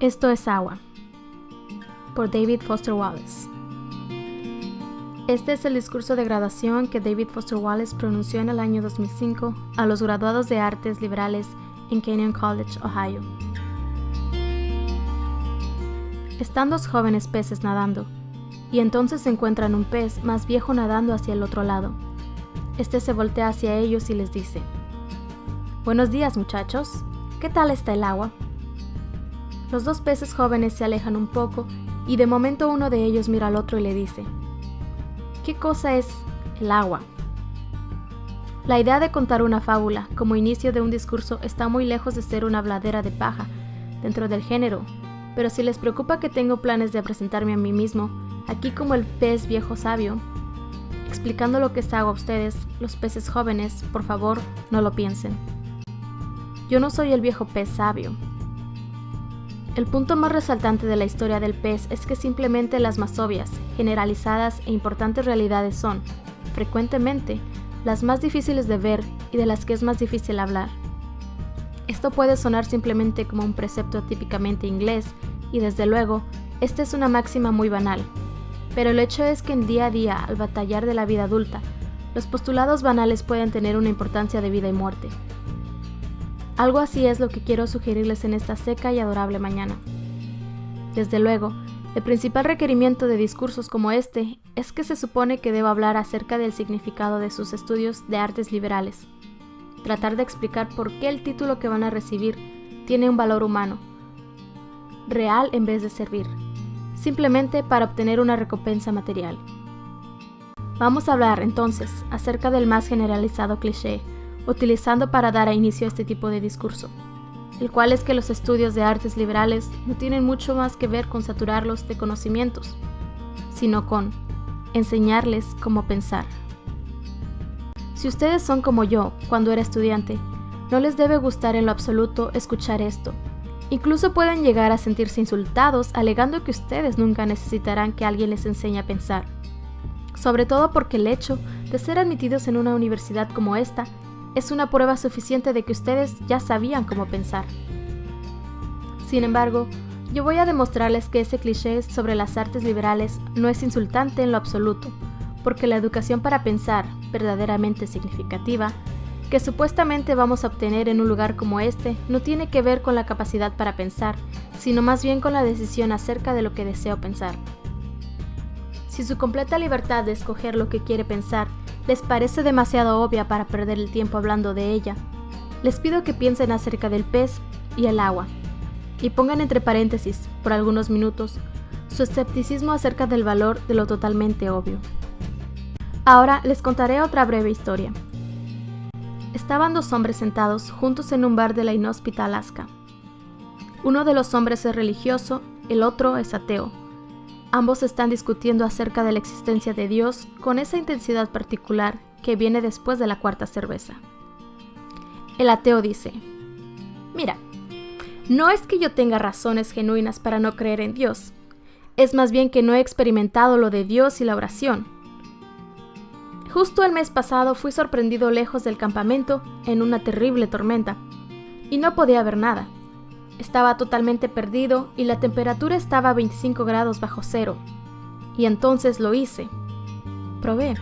Esto es agua, por David Foster Wallace. Este es el discurso de graduación que David Foster Wallace pronunció en el año 2005 a los graduados de artes liberales en Kenyon College, Ohio. Están dos jóvenes peces nadando, y entonces encuentran un pez más viejo nadando hacia el otro lado. Este se voltea hacia ellos y les dice: «Buenos días, muchachos. ¿Qué tal está el agua?» Los dos peces jóvenes se alejan un poco y de momento uno de ellos mira al otro y le dice: «¿Qué cosa es el agua?» La idea de contar una fábula como inicio de un discurso está muy lejos de ser una habladera de paja dentro del género, pero si les preocupa que tengo planes de presentarme a mí mismo, aquí como el pez viejo sabio, explicando lo que es agua a ustedes, los peces jóvenes, por favor, no lo piensen. Yo no soy el viejo pez sabio. El punto más resaltante de la historia del pez es que simplemente las más obvias, generalizadas e importantes realidades son, frecuentemente, las más difíciles de ver y de las que es más difícil hablar. Esto puede sonar simplemente como un precepto típicamente inglés, y desde luego, esta es una máxima muy banal. Pero el hecho es que en día a día, al batallar de la vida adulta, los postulados banales pueden tener una importancia de vida y muerte. Algo así es lo que quiero sugerirles en esta seca y adorable mañana. Desde luego, el principal requerimiento de discursos como este es que se supone que debo hablar acerca del significado de sus estudios de artes liberales. Tratar de explicar por qué el título que van a recibir tiene un valor humano, real en vez de servir, simplemente para obtener una recompensa material. Vamos a hablar entonces acerca del más generalizado cliché, utilizando para dar a inicio a este tipo de discurso, el cual es que los estudios de artes liberales no tienen mucho más que ver con saturarlos de conocimientos, sino con enseñarles cómo pensar. Si ustedes son como yo cuando era estudiante, no les debe gustar en lo absoluto escuchar esto. Incluso pueden llegar a sentirse insultados alegando que ustedes nunca necesitarán que alguien les enseñe a pensar. Sobre todo porque el hecho de ser admitidos en una universidad como esta es una prueba suficiente de que ustedes ya sabían cómo pensar. Sin embargo, yo voy a demostrarles que ese cliché sobre las artes liberales no es insultante en lo absoluto, porque la educación para pensar, verdaderamente significativa, que supuestamente vamos a obtener en un lugar como este, no tiene que ver con la capacidad para pensar, sino más bien con la decisión acerca de lo que deseo pensar. Si su completa libertad de escoger lo que quiere pensar les parece demasiado obvia para perder el tiempo hablando de ella, les pido que piensen acerca del pez y el agua, y pongan entre paréntesis, por algunos minutos, su escepticismo acerca del valor de lo totalmente obvio. Ahora les contaré otra breve historia. Estaban dos hombres sentados juntos en un bar de la inhóspita Alaska. Uno de los hombres es religioso, el otro es ateo. Ambos están discutiendo acerca de la existencia de Dios con esa intensidad particular que viene después de la cuarta cerveza. El ateo dice: «Mira, no es que yo tenga razones genuinas para no creer en Dios. Es más bien que no he experimentado lo de Dios y la oración. Justo el mes pasado fui sorprendido lejos del campamento en una terrible tormenta y no podía ver nada. Estaba totalmente perdido y la temperatura estaba a 25 grados bajo cero. Y entonces lo hice. Probé.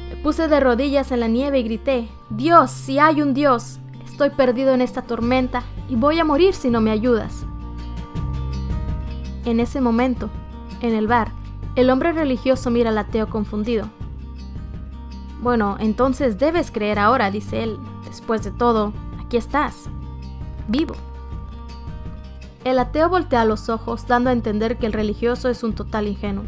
Me puse de rodillas en la nieve y grité: «Dios, si hay un Dios, estoy perdido en esta tormenta y voy a morir si no me ayudas». En ese momento, en el bar, el hombre religioso mira al ateo confundido. «Bueno, entonces debes creer ahora», dice él. «Después de todo, aquí estás, vivo». El ateo voltea los ojos, dando a entender que el religioso es un total ingenuo.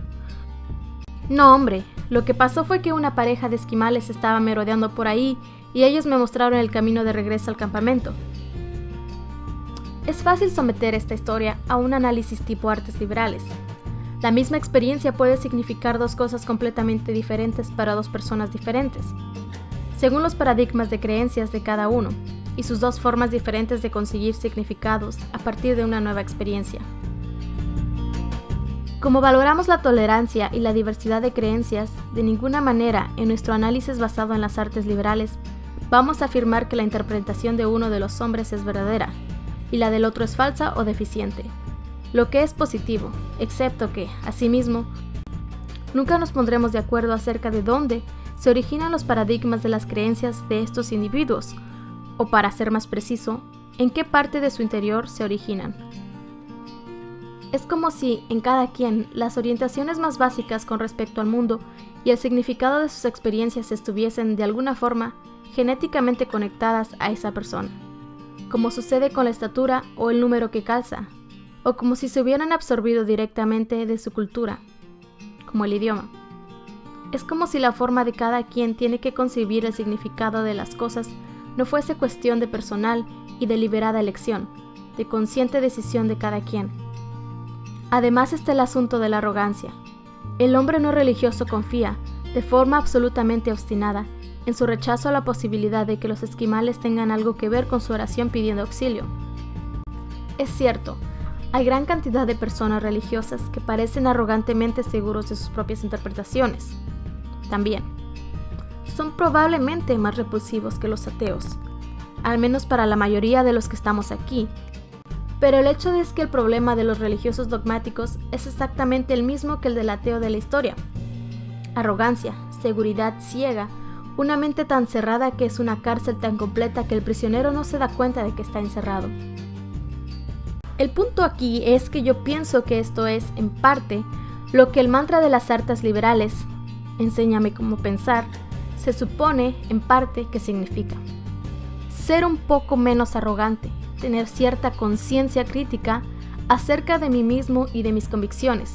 «No, hombre, lo que pasó fue que una pareja de esquimales estaba merodeando por ahí y ellos me mostraron el camino de regreso al campamento». Es fácil someter esta historia a un análisis tipo artes liberales. La misma experiencia puede significar dos cosas completamente diferentes para dos personas diferentes, según los paradigmas de creencias de cada uno y sus dos formas diferentes de conseguir significados a partir de una nueva experiencia. Como valoramos la tolerancia y la diversidad de creencias, de ninguna manera en nuestro análisis basado en las artes liberales vamos a afirmar que la interpretación de uno de los hombres es verdadera y la del otro es falsa o deficiente. lo que es positivo, excepto que, asimismo, nunca nos pondremos de acuerdo acerca de dónde se originan los paradigmas de las creencias de estos individuos, o para ser más preciso, en qué parte de su interior se originan. Es como si en cada quien las orientaciones más básicas con respecto al mundo y el significado de sus experiencias estuviesen de alguna forma genéticamente conectadas a esa persona, como sucede con la estatura o el número que calza, o como si se hubieran absorbido directamente de su cultura, como el idioma. Es como si la forma de cada quien tiene que concebir el significado de las cosas no fuese cuestión de personal y deliberada elección, de consciente decisión de cada quien. Además está el asunto de la arrogancia. El hombre no religioso confía, de forma absolutamente obstinada, en su rechazo a la posibilidad de que los esquimales tengan algo que ver con su oración pidiendo auxilio. Es cierto, hay gran cantidad de personas religiosas que parecen arrogantemente seguros de sus propias interpretaciones. También, son probablemente más repulsivos que los ateos, al menos para la mayoría de los que estamos aquí. Pero el hecho es que el problema de los religiosos dogmáticos es exactamente el mismo que el del ateo de la historia. Arrogancia, seguridad ciega, una mente tan cerrada que es una cárcel tan completa que el prisionero no se da cuenta de que está encerrado. El punto aquí es que yo pienso que esto es, en parte, lo que el mantra de las sartas liberales, enséñame cómo pensar, se supone, en parte, que significa. Ser un poco menos arrogante, tener cierta conciencia crítica acerca de mí mismo y de mis convicciones,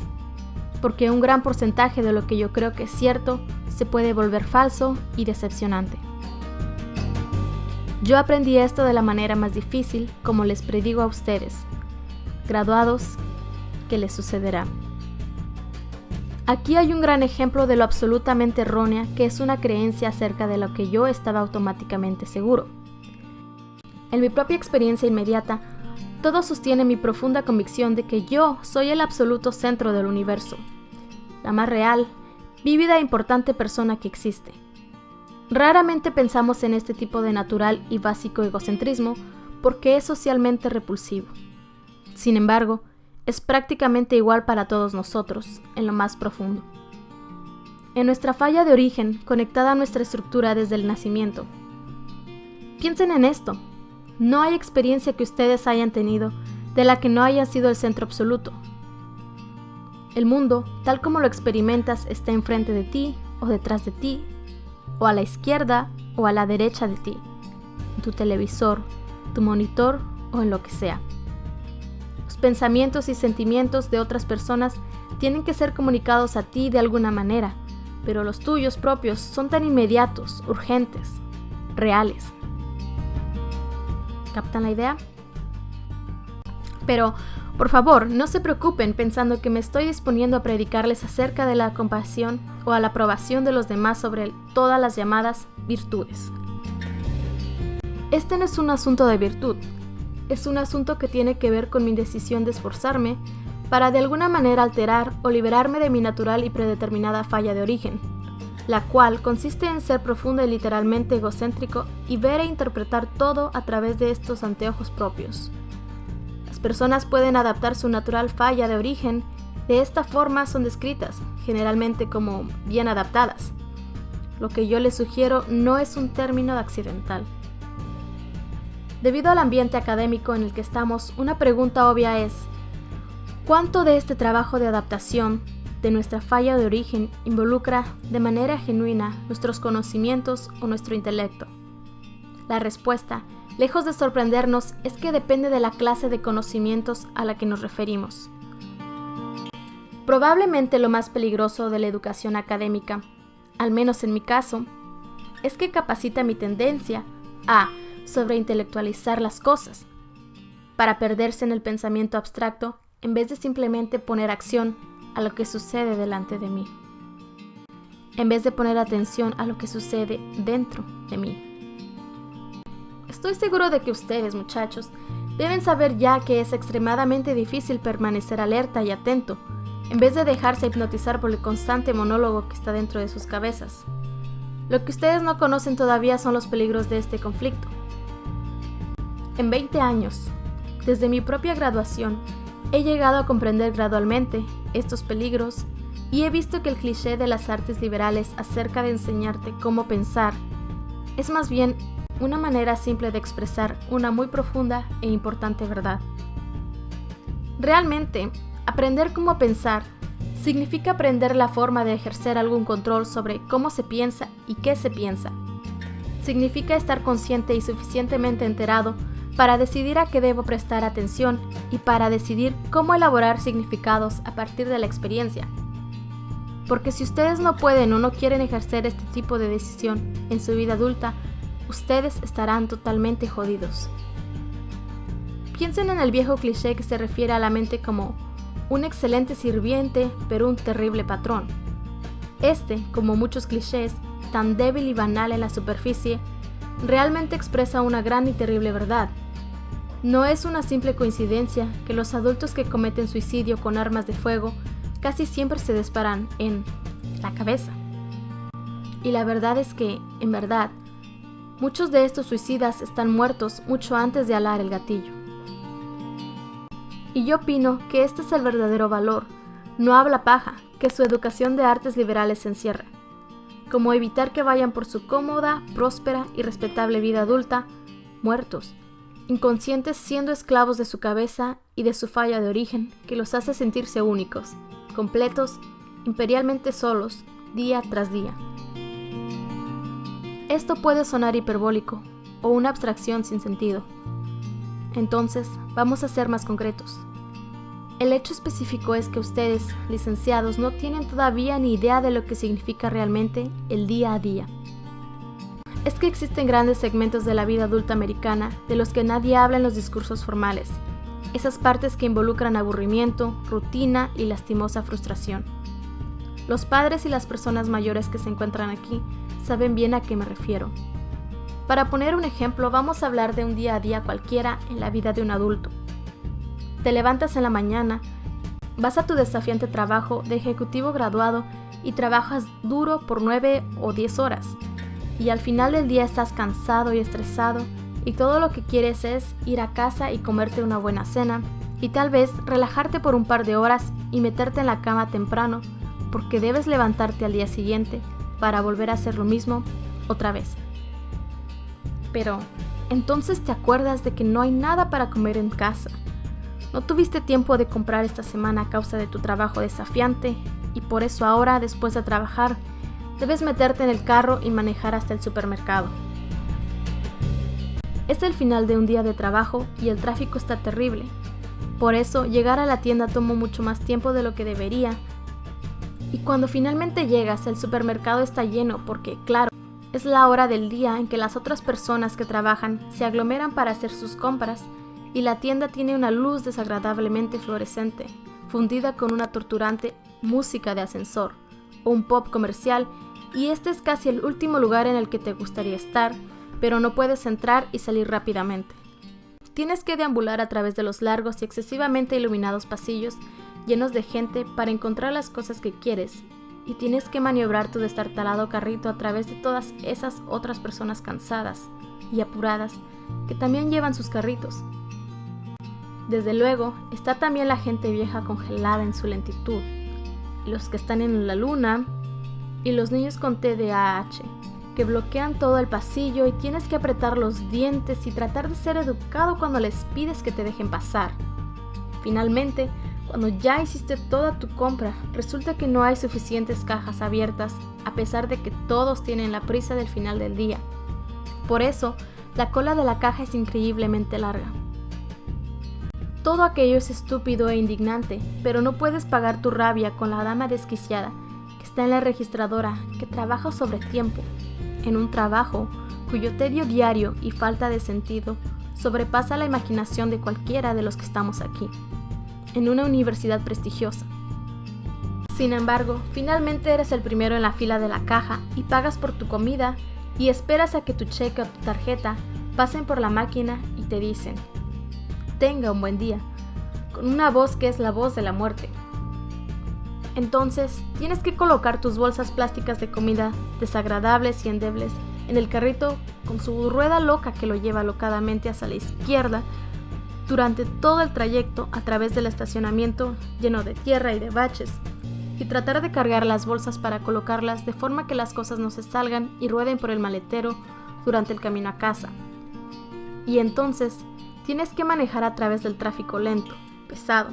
porque un gran porcentaje de lo que yo creo que es cierto se puede volver falso y decepcionante. Yo aprendí esto de la manera más difícil, como les predigo a ustedes, graduados, que les sucederá. Aquí hay un gran ejemplo de lo absolutamente errónea que es una creencia acerca de lo que yo estaba automáticamente seguro. En mi propia experiencia inmediata, todo sostiene mi profunda convicción de que yo soy el absoluto centro del universo, la más real, vívida e importante persona que existe. Raramente pensamos en este tipo de natural y básico egocentrismo porque es socialmente repulsivo. Sin embargo, es prácticamente igual para todos nosotros, en lo más profundo. En nuestra falla de origen, conectada a nuestra estructura desde el nacimiento. Piensen en esto. No hay experiencia que ustedes hayan tenido de la que no hayan sido el centro absoluto. El mundo, tal como lo experimentas, está enfrente de ti o detrás de ti, o a la izquierda o a la derecha de ti, en tu televisor, tu monitor o en lo que sea. Los pensamientos y sentimientos de otras personas tienen que ser comunicados a ti de alguna manera, pero los tuyos propios son tan inmediatos, urgentes, reales. ¿Captan la idea? Pero, por favor, no se preocupen pensando que me estoy disponiendo a predicarles acerca de la compasión o a la aprobación de los demás sobre todas las llamadas virtudes. Este no es un asunto de virtud, es un asunto que tiene que ver con mi decisión de esforzarme para de alguna manera alterar o liberarme de mi natural y predeterminada falla de origen, la cual consiste en ser profunda y literalmente egocéntrico y ver e interpretar todo a través de estos anteojos propios. Las personas pueden adaptar su natural falla de origen, de esta forma son descritas, generalmente como bien adaptadas. Lo que yo les sugiero no es un término accidental. Debido al ambiente académico en el que estamos, una pregunta obvia es: ¿cuánto de este trabajo de adaptación de nuestra falla de origen involucra de manera genuina nuestros conocimientos o nuestro intelecto? La respuesta, lejos de sorprendernos, es que depende de la clase de conocimientos a la que nos referimos. Probablemente lo más peligroso de la educación académica, al menos en mi caso, es que capacita mi tendencia a sobreintelectualizar las cosas, para perderse en el pensamiento abstracto en vez de simplemente poner acción a lo que sucede delante de mí, en vez de poner atención a lo que sucede dentro de mí. Estoy seguro de que ustedes, muchachos, deben saber ya que es extremadamente difícil permanecer alerta y atento, en vez de dejarse hipnotizar por el constante monólogo que está dentro de sus cabezas. Lo que ustedes no conocen todavía son los peligros de este conflicto. En 20 años, desde mi propia graduación, He llegado a comprender gradualmente estos peligros y he visto que el cliché de las artes liberales acerca de enseñarte cómo pensar es más bien una manera simple de expresar una muy profunda e importante verdad. Realmente, aprender cómo pensar significa aprender la forma de ejercer algún control sobre cómo se piensa y qué se piensa. Significa estar consciente y suficientemente enterado para decidir a qué debo prestar atención y para decidir cómo elaborar significados a partir de la experiencia. Porque si ustedes no pueden o no quieren ejercer este tipo de decisión en su vida adulta, ustedes estarán totalmente jodidos. Piensen en el viejo cliché que se refiere a la mente como un excelente sirviente, pero un terrible patrón. Este, como muchos clichés, tan débil y banal en la superficie, realmente expresa una gran y terrible verdad. No es una simple coincidencia que los adultos que cometen suicidio con armas de fuego casi siempre se disparan en la cabeza. Y la verdad es que, en verdad, muchos de estos suicidas están muertos mucho antes de alar el gatillo. Y yo opino que este es el verdadero valor, no habla paja, que su educación de artes liberales encierra. Como evitar que vayan por su cómoda, próspera y respetable vida adulta, muertos, inconscientes siendo esclavos de su cabeza y de su falla de origen que los hace sentirse únicos, completos, imperialmente solos, día tras día. Esto puede sonar hiperbólico o una abstracción sin sentido. Entonces, vamos a ser más concretos. El hecho específico es que ustedes, licenciados, no tienen todavía ni idea de lo que significa realmente el día a día. Es que existen grandes segmentos de la vida adulta americana de los que nadie habla en los discursos formales, esas partes que involucran aburrimiento, rutina y lastimosa frustración. Los padres y las personas mayores que se encuentran aquí saben bien a qué me refiero. Para poner un ejemplo, vamos a hablar de un día a día cualquiera en la vida de un adulto. Te levantas en la mañana, vas a tu desafiante trabajo de ejecutivo graduado y trabajas duro por 9 o 10 horas. Y al final del día estás cansado y estresado y todo lo que quieres es ir a casa y comerte una buena cena y tal vez relajarte por un par de horas y meterte en la cama temprano porque debes levantarte al día siguiente para volver a hacer lo mismo otra vez. Pero entonces te acuerdas de que no hay nada para comer en casa. No tuviste tiempo de comprar esta semana a causa de tu trabajo desafiante y por eso ahora, después de trabajar, debes meterte en el carro y manejar hasta el supermercado. Es el final de un día de trabajo y el tráfico está terrible. Por eso, llegar a la tienda toma mucho más tiempo de lo que debería. Y cuando finalmente llegas, el supermercado está lleno porque, claro, es la hora del día en que las otras personas que trabajan se aglomeran para hacer sus compras y la tienda tiene una luz desagradablemente fluorescente, fundida con una torturante música de ascensor o un pop comercial, y este es casi el último lugar en el que te gustaría estar, pero no puedes entrar y salir rápidamente. Tienes que deambular a través de los largos y excesivamente iluminados pasillos llenos de gente para encontrar las cosas que quieres, y tienes que maniobrar tu destartalado carrito a través de todas esas otras personas cansadas y apuradas que también llevan sus carritos. Desde luego, está también la gente vieja congelada en su lentitud, los que están en la luna y los niños con TDAH, que bloquean todo el pasillo y tienes que apretar los dientes y tratar de ser educado cuando les pides que te dejen pasar. Finalmente, cuando ya hiciste toda tu compra, resulta que no hay suficientes cajas abiertas, a pesar de que todos tienen la prisa del final del día. Por eso, la cola de la caja es increíblemente larga. Todo aquello es estúpido e indignante, pero no puedes pagar tu rabia con la dama desquiciada que está en la registradora, que trabaja sobre tiempo, en un trabajo cuyo tedio diario y falta de sentido sobrepasa la imaginación de cualquiera de los que estamos aquí, en una universidad prestigiosa. Sin embargo, finalmente eres el primero en la fila de la caja y pagas por tu comida y esperas a que tu cheque o tu tarjeta pasen por la máquina y te dicen: tenga un buen día, con una voz que es la voz de la muerte. Entonces, tienes que colocar tus bolsas plásticas de comida desagradables y endebles en el carrito con su rueda loca que lo lleva alocadamente hacia la izquierda, durante todo el trayecto a través del estacionamiento lleno de tierra y de baches, y tratar de cargar las bolsas para colocarlas de forma que las cosas no se salgan y rueden por el maletero durante el camino a casa. Y entonces tienes que manejar a través del tráfico lento, pesado,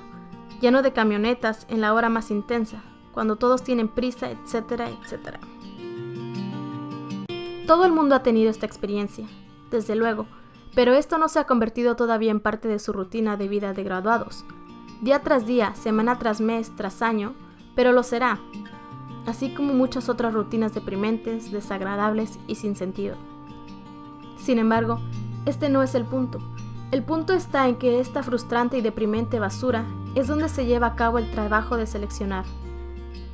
lleno de camionetas en la hora más intensa, cuando todos tienen prisa, etcétera, etcétera. Todo el mundo ha tenido esta experiencia, desde luego, pero esto no se ha convertido todavía en parte de su rutina de vida de graduados. Día tras día, semana tras mes, tras año, pero lo será, así como muchas otras rutinas deprimentes, desagradables y sin sentido. Sin embargo, este no es el punto. El punto está en que esta frustrante y deprimente basura es donde se lleva a cabo el trabajo de seleccionar.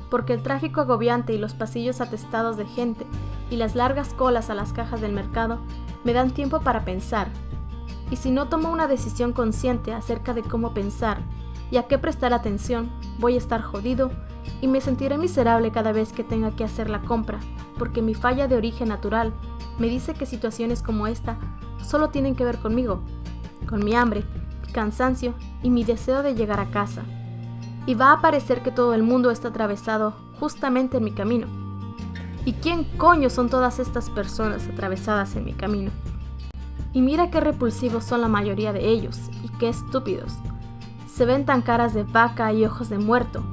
Porque el tráfico agobiante y los pasillos atestados de gente y las largas colas a las cajas del mercado me dan tiempo para pensar. Y si no tomo una decisión consciente acerca de cómo pensar y a qué prestar atención, voy a estar jodido y me sentiré miserable cada vez que tenga que hacer la compra, porque mi falla de origen natural me dice que situaciones como esta solo tienen que ver conmigo, con mi hambre, mi cansancio y mi deseo de llegar a casa. Y va a parecer que todo el mundo está atravesado justamente en mi camino. ¿Y quién coño son todas estas personas atravesadas en mi camino? Y mira qué repulsivos son la mayoría de ellos, y qué estúpidos. Se ven tan caras de vaca y ojos de muerto.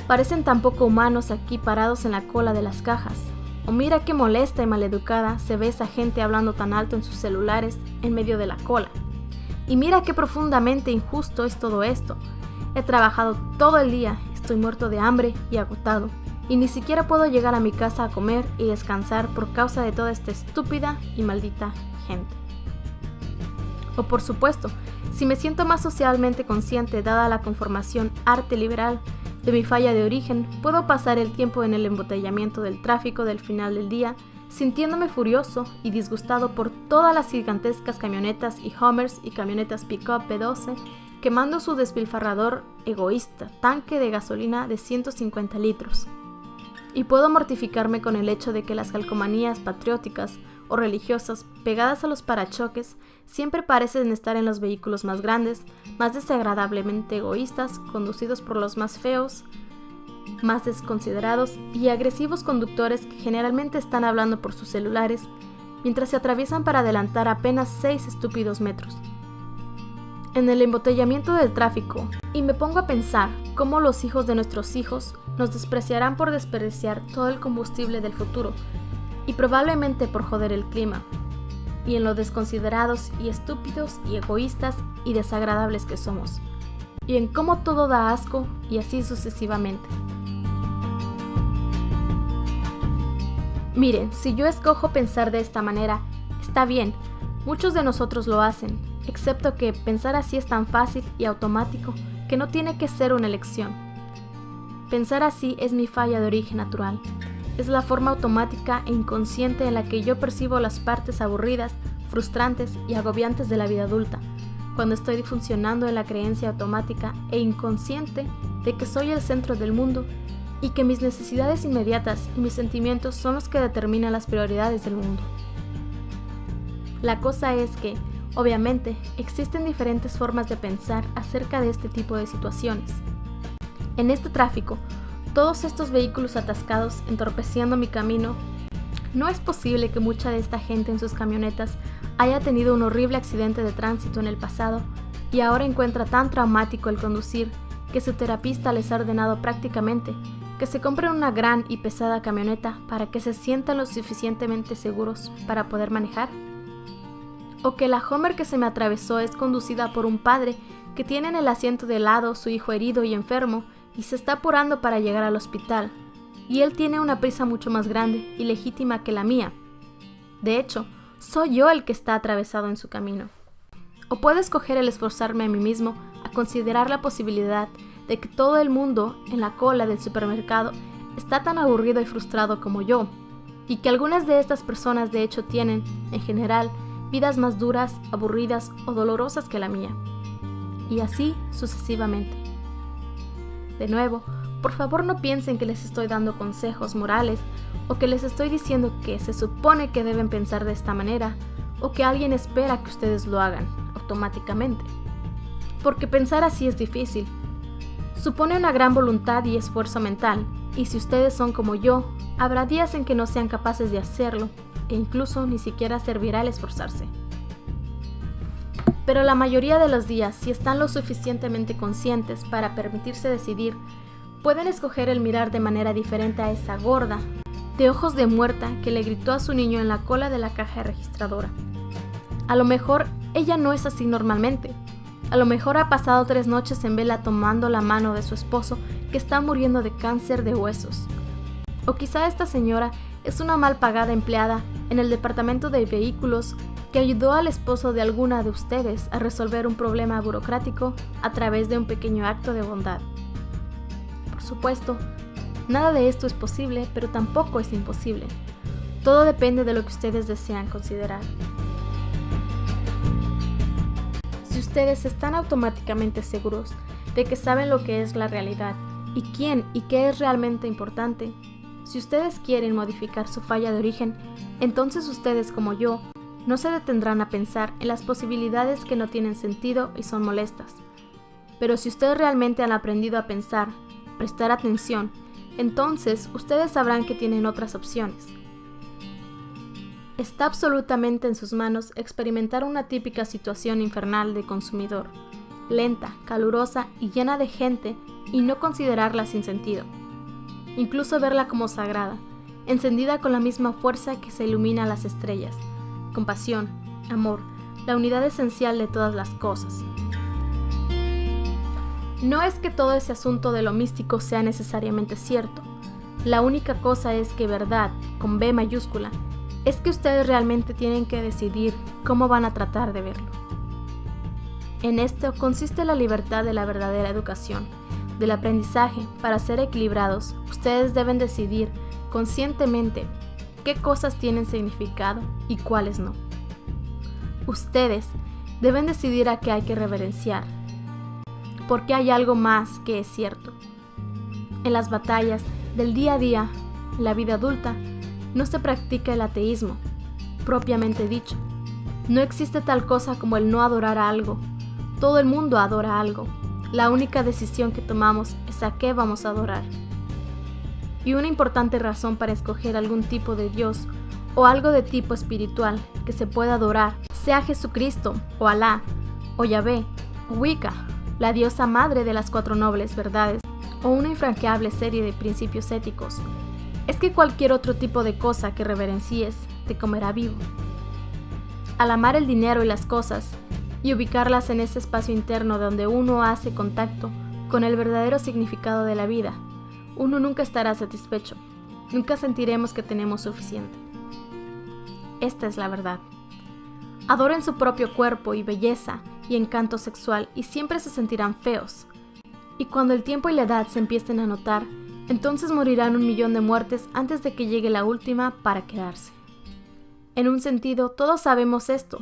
Parecen tan poco humanos aquí parados en la cola de las cajas. O mira qué molesta y maleducada se ve esa gente hablando tan alto en sus celulares en medio de la cola. Y mira qué profundamente injusto es todo esto. He trabajado todo el día, estoy muerto de hambre y agotado, y ni siquiera puedo llegar a mi casa a comer y descansar por causa de toda esta estúpida y maldita gente. O por supuesto, si me siento más socialmente consciente dada la conformación arte liberal de mi falla de origen, puedo pasar el tiempo en el embotellamiento del tráfico del final del día, sintiéndome furioso y disgustado por todas las gigantescas camionetas y Hummers y camionetas pick-up B12 quemando su despilfarrador egoísta tanque de gasolina de 150 litros. Y puedo mortificarme con el hecho de que las calcomanías patrióticas o religiosas pegadas a los parachoques siempre parecen estar en los vehículos más grandes, más desagradablemente egoístas, conducidos por los más feos, más desconsiderados y agresivos conductores que generalmente están hablando por sus celulares mientras se atraviesan para adelantar apenas 6 estúpidos metros. En el embotellamiento del tráfico, y me pongo a pensar cómo los hijos de nuestros hijos nos despreciarán por desperdiciar todo el combustible del futuro y probablemente por joder el clima, y en lo desconsiderados y estúpidos y egoístas y desagradables que somos, y en cómo todo da asco y así sucesivamente. Miren, si yo escojo pensar de esta manera, está bien, muchos de nosotros lo hacen, excepto que pensar así es tan fácil y automático que no tiene que ser una elección. Pensar así es mi falla de origen natural. Es la forma automática e inconsciente en la que yo percibo las partes aburridas, frustrantes y agobiantes de la vida adulta, cuando estoy funcionando en la creencia automática e inconsciente de que soy el centro del mundo y que mis necesidades inmediatas y mis sentimientos son los que determinan las prioridades del mundo. La cosa es que, obviamente, existen diferentes formas de pensar acerca de este tipo de situaciones. En este tráfico, todos estos vehículos atascados entorpeciendo mi camino, no es posible que mucha de esta gente en sus camionetas haya tenido un horrible accidente de tránsito en el pasado y ahora encuentra tan traumático el conducir que su terapista les ha ordenado prácticamente que se compren una gran y pesada camioneta para que se sientan lo suficientemente seguros para poder manejar. O que la Hummer que se me atravesó es conducida por un padre que tiene en el asiento de lado su hijo herido y enfermo y se está apurando para llegar al hospital, y él tiene una prisa mucho más grande y legítima que la mía. De hecho, soy yo el que está atravesado en su camino. O puedo escoger el esforzarme a mí mismo a considerar la posibilidad de que todo el mundo en la cola del supermercado está tan aburrido y frustrado como yo, y que algunas de estas personas de hecho tienen, en general, vidas más duras, aburridas o dolorosas que la mía. Y así sucesivamente. De nuevo, por favor no piensen que les estoy dando consejos morales o que les estoy diciendo que se supone que deben pensar de esta manera o que alguien espera que ustedes lo hagan automáticamente. porque pensar así es difícil. Supone una gran voluntad y esfuerzo mental, y si ustedes son como yo, habrá días en que no sean capaces de hacerlo, e incluso ni siquiera servirá el esforzarse. Pero la mayoría de los días, si están lo suficientemente conscientes para permitirse decidir, pueden escoger el mirar de manera diferente a esa gorda, de ojos de muerta, que le gritó a su niño en la cola de la caja registradora. A lo mejor ella no es así normalmente. A lo mejor ha pasado 3 noches en vela tomando la mano de su esposo que está muriendo de cáncer de huesos. O quizá esta señora es una mal pagada empleada en el departamento de vehículos que ayudó al esposo de alguna de ustedes a resolver un problema burocrático a través de un pequeño acto de bondad. Por supuesto, nada de esto es posible, pero tampoco es imposible. Todo depende de lo que ustedes desean considerar. Si ustedes están automáticamente seguros de que saben lo que es la realidad y quién y qué es realmente importante, si ustedes quieren modificar su falla de origen, entonces ustedes como yo no se detendrán a pensar en las posibilidades que no tienen sentido y son molestas. Pero si ustedes realmente han aprendido a pensar, prestar atención, entonces ustedes sabrán que tienen otras opciones. Está absolutamente en sus manos experimentar una típica situación infernal de consumidor, lenta, calurosa y llena de gente, y no considerarla sin sentido. Incluso verla como sagrada, encendida con la misma fuerza que se ilumina las estrellas, compasión, amor, la unidad esencial de todas las cosas. No es que todo ese asunto de lo místico sea necesariamente cierto. La única cosa es que verdad, con B mayúscula, es que ustedes realmente tienen que decidir cómo van a tratar de verlo. En esto consiste la libertad de la verdadera educación, del aprendizaje. Para ser equilibrados, ustedes deben decidir conscientemente qué cosas tienen significado y cuáles no. Ustedes deben decidir a qué hay que reverenciar, porque hay algo más que es cierto. En las batallas del día a día, en la vida adulta, no se practica el ateísmo, propiamente dicho. No existe tal cosa como el no adorar a algo. Todo el mundo adora algo. La única decisión que tomamos es a qué vamos a adorar. Y una importante razón para escoger algún tipo de Dios o algo de tipo espiritual que se pueda adorar, sea Jesucristo o Alá o Yahvé o Wicca, la diosa madre de las 4 nobles verdades, o una infranqueable serie de principios éticos, es que cualquier otro tipo de cosa que reverencies te comerá vivo. Al amar el dinero y las cosas, y ubicarlas en ese espacio interno donde uno hace contacto con el verdadero significado de la vida, uno nunca estará satisfecho, nunca sentiremos que tenemos suficiente. Esta es la verdad. Adoren su propio cuerpo y belleza y encanto sexual y siempre se sentirán feos. Y cuando el tiempo y la edad se empiecen a notar, entonces morirán 1.000.000 de muertes antes de que llegue la última para quedarse. En un sentido, todos sabemos esto,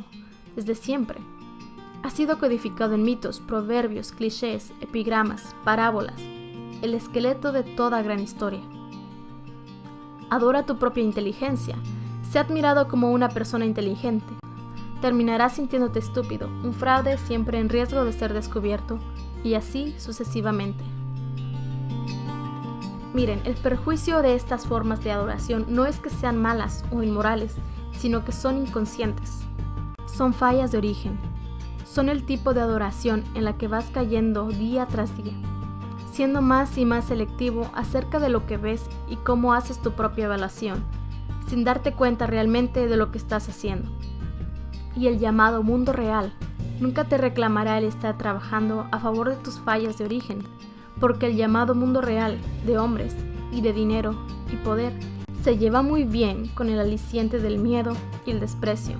desde siempre. Ha sido codificado en mitos, proverbios, clichés, epigramas, parábolas, el esqueleto de toda gran historia. Adora tu propia inteligencia. Sé admirado como una persona inteligente. Terminarás sintiéndote estúpido, un fraude siempre en riesgo de ser descubierto, y así sucesivamente. Miren, el perjuicio de estas formas de adoración no es que sean malas o inmorales, sino que son inconscientes. Son fallas de origen. Son el tipo de adoración en la que vas cayendo día tras día, siendo más y más selectivo acerca de lo que ves y cómo haces tu propia evaluación, sin darte cuenta realmente de lo que estás haciendo. Y el llamado mundo real nunca te reclamará el estar trabajando a favor de tus fallas de origen, porque el llamado mundo real de hombres y de dinero y poder se lleva muy bien con el aliciente del miedo y el desprecio,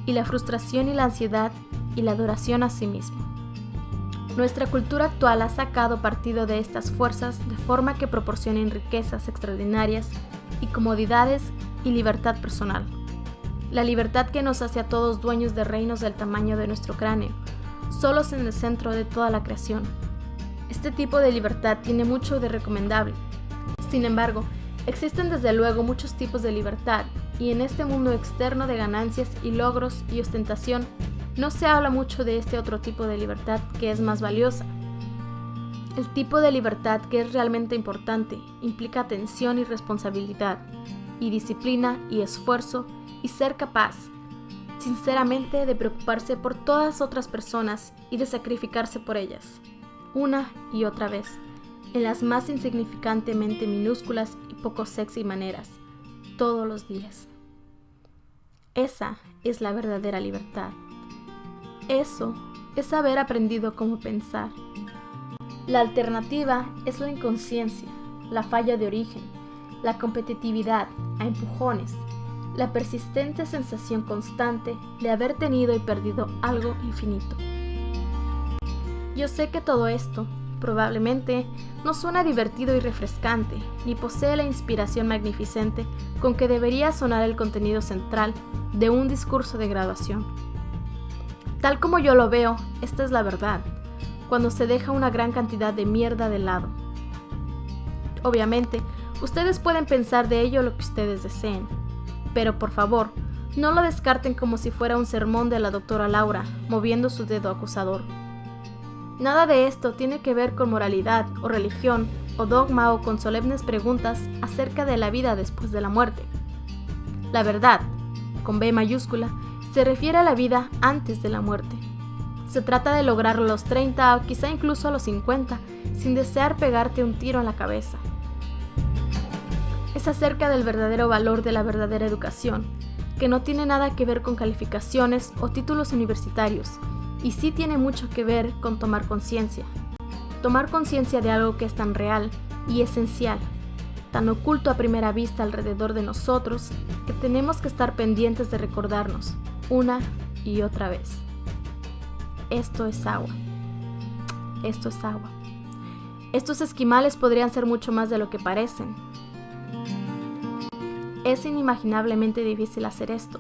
y la frustración y la ansiedad y la adoración a sí mismo. Nuestra cultura actual ha sacado partido de estas fuerzas de forma que proporcionen riquezas extraordinarias y comodidades y libertad personal. La libertad que nos hace a todos dueños de reinos del tamaño de nuestro cráneo, solos en el centro de toda la creación. Este tipo de libertad tiene mucho de recomendable. Sin embargo, existen desde luego muchos tipos de libertad, y en este mundo externo de ganancias y logros y ostentación, no se habla mucho de este otro tipo de libertad que es más valiosa. El tipo de libertad que es realmente importante implica atención y responsabilidad, y disciplina y esfuerzo, y ser capaz, sinceramente, de preocuparse por todas otras personas y de sacrificarse por ellas, una y otra vez, en las más insignificantemente minúsculas y poco sexy maneras, todos los días. Esa es la verdadera libertad. Eso es haber aprendido cómo pensar. La alternativa es la inconsciencia, la falla de origen, la competitividad a empujones, la persistente sensación constante de haber tenido y perdido algo infinito. Yo sé que todo esto, probablemente, no suena divertido y refrescante, ni posee la inspiración magnificente con que debería sonar el contenido central de un discurso de graduación. Tal como yo lo veo, esta es la verdad, cuando se deja una gran cantidad de mierda de lado. Obviamente, ustedes pueden pensar de ello lo que ustedes deseen, pero por favor, no lo descarten como si fuera un sermón de la doctora Laura, moviendo su dedo acusador. Nada de esto tiene que ver con moralidad o religión o dogma o con solemnes preguntas acerca de la vida después de la muerte. La verdad, con B mayúscula, se refiere a la vida antes de la muerte. Se trata de lograrlo a los 30 o quizá incluso a los 50, sin desear pegarte un tiro en la cabeza. Es acerca del verdadero valor de la verdadera educación, que no tiene nada que ver con calificaciones o títulos universitarios, y sí tiene mucho que ver con tomar conciencia. Tomar conciencia de algo que es tan real y esencial, tan oculto a primera vista alrededor de nosotros, que tenemos que estar pendientes de recordarnos, una y otra vez. Esto es agua. Esto es agua. Estos esquimales podrían ser mucho más de lo que parecen. Es inimaginablemente difícil hacer esto,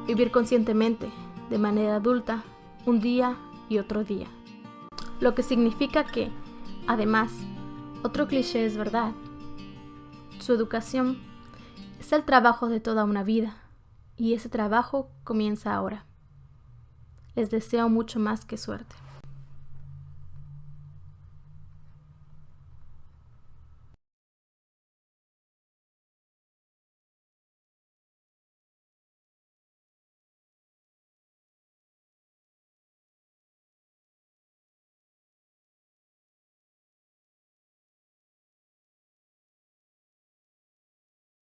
vivir conscientemente, de manera adulta, un día y otro día. Lo que significa que, además, otro cliché es verdad. Su educación es el trabajo de toda una vida, y ese trabajo comienza ahora. Les deseo mucho más que suerte.